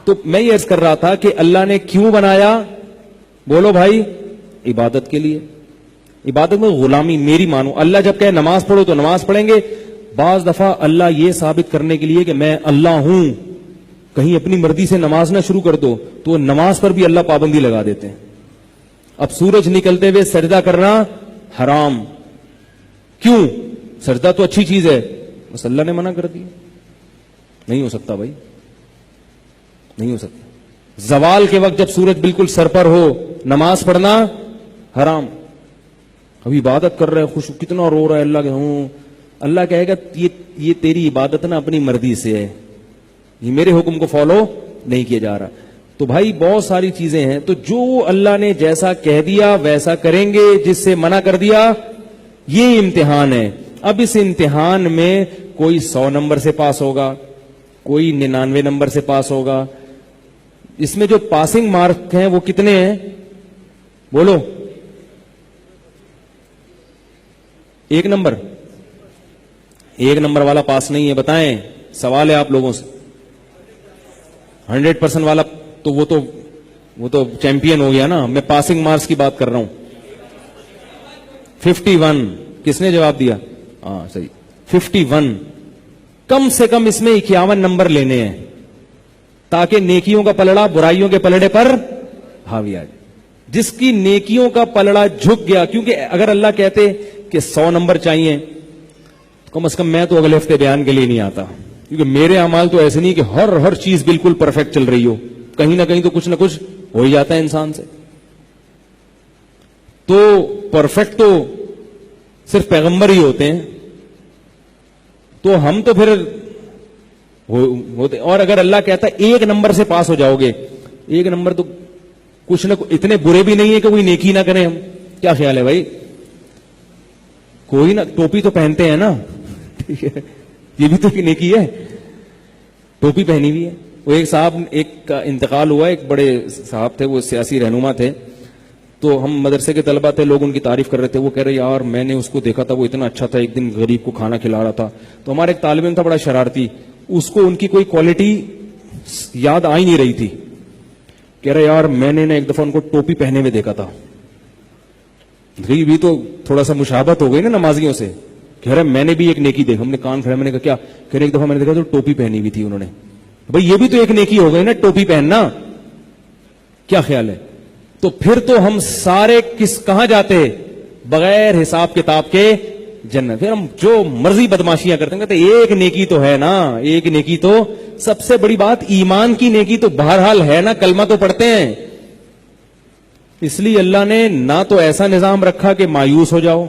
تو میں یہ عرض کر رہا تھا کہ اللہ نے کیوں بنایا؟ بولو بھائی، عبادت کے لیے. عبادت میں غلامی میری مانو. اللہ جب کہے نماز پڑھو تو نماز پڑھیں گے. بعض دفعہ اللہ یہ ثابت کرنے کے لیے کہ میں اللہ ہوں، کہیں اپنی مرضی سے نماز نہ شروع کر دو تو نماز پر بھی اللہ پابندی لگا دیتے ہیں. اب سورج نکلتے ہوئے سجدہ کرنا حرام. کیوں؟ سجدہ تو اچھی چیز ہے، بس اللہ نے منع کر دیا. نہیں ہو سکتا بھائی، نہیں ہو سکتا. زوال کے وقت جب سورج بالکل سر پر ہو نماز پڑھنا حرام. ابھی عبادت کر رہے خوش، کتنا رو رہا ہے اللہ کے ہوں. اللہ کہے گا یہ تیری عبادت نا اپنی مرضی سے ہے، یہ میرے حکم کو فالو نہیں کیا جا رہا. تو بھائی بہت ساری چیزیں ہیں، تو جو اللہ نے جیسا کہہ دیا ویسا کریں گے، جس سے منع کر دیا یہ امتحان ہے. اب اس امتحان میں کوئی 100 نمبر سے پاس ہوگا، کوئی 99 نمبر سے پاس ہوگا. اس میں جو پاسنگ مارک ہیں وہ کتنے ہیں؟ بولو. 1 نمبر. 1 نمبر والا پاس نہیں ہے، بتائیں. سوال ہے آپ لوگوں سے. 100% والا تو وہ تو چیمپئن ہو گیا نا. میں پاسنگ مارکس کی بات کر رہا ہوں. 51. کس نے جواب دیا؟ ہاں صحیح. 51. کم سے کم اس میں 51 نمبر لینے ہیں تاکہ نیکیوں کا پلڑا برائیوں کے پلڑے پر حاوی آ جائے. جس کی نیکیوں کا پلڑا جھک گیا، کیونکہ اگر اللہ کہتے کہ 100 نمبر چاہیے، کم از کم میں تو اگلے ہفتے بیان کے لیے نہیں آتا، کیونکہ میرے اعمال تو ایسے نہیں کہ ہر چیز بالکل پرفیکٹ چل رہی ہو. کہیں نہ کہیں تو کچھ نہ کچھ ہو ہی جاتا ہے انسان سے. تو پرفیکٹ تو صرف پیغمبر ہی ہوتے ہیں، تو ہم تو پھر ہوتے. اور اگر اللہ کہتا ہے 1 نمبر سے پاس ہو جاؤ گے، 1 نمبر تو کچھ نہ اتنے برے بھی نہیں ہے کہ کوئی نیکی نہ کریں. ہم کیا خیال ہے بھائی؟ کوئی نہ ٹوپی تو پہنتے ہیں نا، ٹھیک ہے، یہ بھی تو ایک نیکی ہے، ٹوپی پہنی ہوئی ہے. وہ ایک صاحب، ایک کا انتقال ہوا، ایک بڑے صاحب تھے، وہ سیاسی رہنما تھے. تو ہم مدرسے کے طلبہ تھے، لوگ ان کی تعریف کر رہے تھے. وہ کہہ رہے یار میں نے اس کو دیکھا تھا، وہ اتنا اچھا تھا، ایک دن غریب کو کھانا کھلا رہا تھا. تو ہمارا ایک طالب علم تھا بڑا شرارتی، اس کو ان کی کوئی کوالٹی یاد آ ہی نہیں رہی تھی. کہہ رہے یار میں نے ایک دفعہ ان کو ٹوپی پہنے ہوئے دیکھا تھا. بھی تو تھوڑا سا مشابہت ہو گئی نا نمازیوں سے. کہہ رہے میں نے بھی ایک نیکی دیکھا. ہم نے کان کھڑے، میں نے کہا کیا؟ کہہ رہے ایک دفعہ میں نے دیکھا تو ٹوپی پہنی ہوئی تھی انہوں نے. بھائی یہ بھی تو ایک نیکی ہو گئی نا، ٹوپی پہننا. کیا خیال ہے؟ تو پھر تو ہم سارے کہاں جاتے؟ بغیر حساب کتاب کے جنت. پھر ہم جو مرضی بدماشیاں کرتے ہیں، کہتے ایک نیکی تو ہے نا، ایک نیکی تو سب سے بڑی بات ایمان کی نیکی تو بہرحال ہے نا، کلمہ تو پڑھتے ہیں. اس لیے اللہ نے نہ تو ایسا نظام رکھا کہ مایوس ہو جاؤ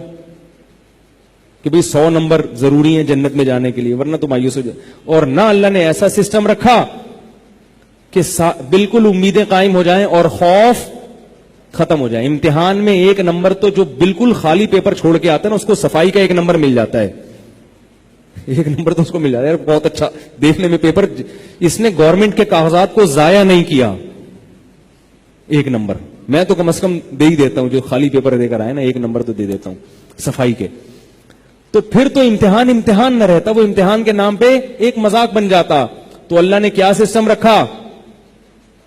کہ بھئی 100 نمبر ضروری ہیں جنت میں جانے کے لیے، ورنہ تو مایوس ہو جائے. اور نہ اللہ نے ایسا سسٹم رکھا کہ بالکل امیدیں قائم ہو جائیں اور خوف ختم ہو جائے. امتحان میں 1 نمبر تو جو بالکل خالی پیپر چھوڑ کے آتا ہے نا، اس کو صفائی کا 1 نمبر مل جاتا ہے. 1 نمبر تو اس کو مل جاتا ہے. بہت اچھا دیکھنے میں پیپر، اس نے گورنمنٹ کے کاغذات کو ضائع نہیں کیا. 1 نمبر میں تو کم از کم دے ہی دیتا ہوں، جو خالی پیپر دے کر آئے نا 1 نمبر تو دے دیتا ہوں صفائی کے. تو پھر تو امتحان نہ رہتا، وہ امتحان کے نام پہ ایک مذاق بن جاتا. تو اللہ نے کیا سسٹم رکھا؟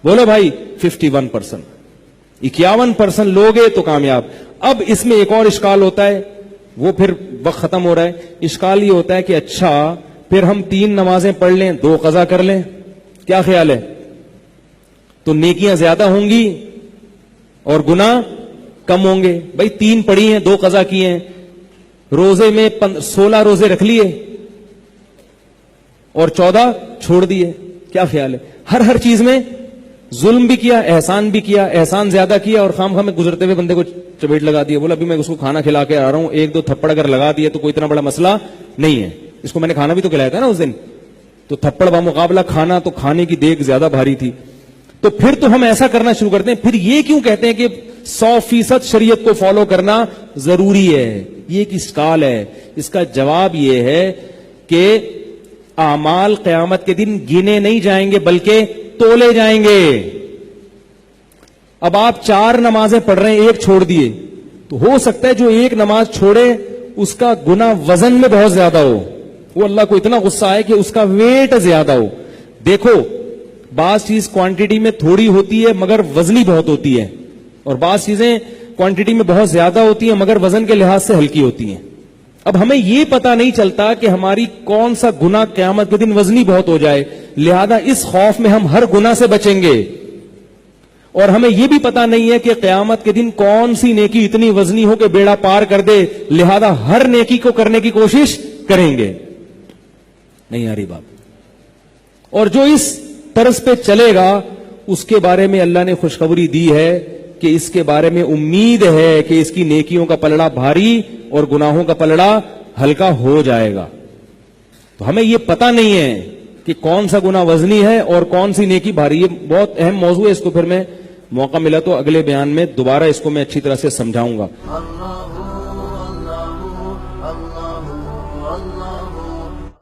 بولو بھائی 51%. 51% لوگے تو کامیاب. اب اس میں ایک اور اشکال ہوتا ہے، وہ پھر وقت ختم ہو رہا ہے. اشکال یہ ہوتا ہے کہ اچھا پھر ہم 3 نمازیں پڑھ لیں، 2 قضا کر لیں، کیا خیال ہے؟ تو نیکیاں زیادہ ہوں گی اور گناہ کم ہوں گے. بھائی 3 پڑھی ہیں، 2 قضا کیے ہیں. روزے میں 16 روزے رکھ لیے اور 14 چھوڑ دیے، کیا خیال ہے؟ ہر چیز میں ظلم بھی کیا، احسان بھی کیا، احسان زیادہ کیا اور خام میں گزرتے ہوئے بندے کو چپیٹ لگا دیا. بولا ابھی میں اس کو کھانا کھلا کے آ رہا ہوں، 1-2 تھپڑ اگر لگا دیے تو کوئی اتنا بڑا مسئلہ نہیں ہے. اس کو میں نے کھانا بھی تو کھلایا تھا نا اس دن. تو تھپڑ بمقابلہ کھانا، تو کھانے کی دیگ زیادہ بھاری تھی. تو پھر تو ہم ایسا کرنا شروع کرتے ہیں. پھر یہ کیوں کہتے ہیں کہ 100% شریعت کو فالو کرنا ضروری ہے؟ یہ ایک اشکال ہے. اس کا جواب یہ ہے کہ اعمال قیامت کے دن گنے نہیں جائیں گے بلکہ تولے جائیں گے. اب آپ 4 نمازیں پڑھ رہے ہیں، 1 چھوڑ دیے، تو ہو سکتا ہے جو 1 نماز چھوڑے اس کا گناہ وزن میں بہت زیادہ ہو, وہ اللہ کو اتنا غصہ آئے کہ اس کا ویٹ زیادہ ہو. دیکھو بعض چیز کوانٹٹی میں تھوڑی ہوتی ہے مگر وزنی بہت ہوتی ہے, اور بعض چیزیں کوانٹٹی میں بہت زیادہ ہوتی ہیں مگر وزن کے لحاظ سے ہلکی ہوتی ہیں. اب ہمیں یہ پتا نہیں چلتا کہ ہماری کون سا گناہ قیامت کے دن وزنی بہت ہو جائے, لہذا اس خوف میں ہم ہر گناہ سے بچیں گے. اور ہمیں یہ بھی پتا نہیں ہے کہ قیامت کے دن کون سی نیکی اتنی وزنی ہو کہ بیڑا پار کر دے, لہذا ہر نیکی کو کرنے کی کوشش کریں گے. نہیں آ رہی بات. اور جو اس طرز پہ چلے گا اس کے بارے میں اللہ نے خوشخبری دی ہے کہ اس کے بارے میں امید ہے کہ اس کی نیکیوں کا پلڑا بھاری اور گناہوں کا پلڑا ہلکا ہو جائے گا. تو ہمیں یہ پتا نہیں ہے کہ کون سا گناہ وزنی ہے اور کون سی نیکی بھاری. یہ بہت اہم موضوع ہے, اس کو پھر میں موقع ملا تو اگلے بیان میں دوبارہ اس کو میں اچھی طرح سے سمجھاؤں گا.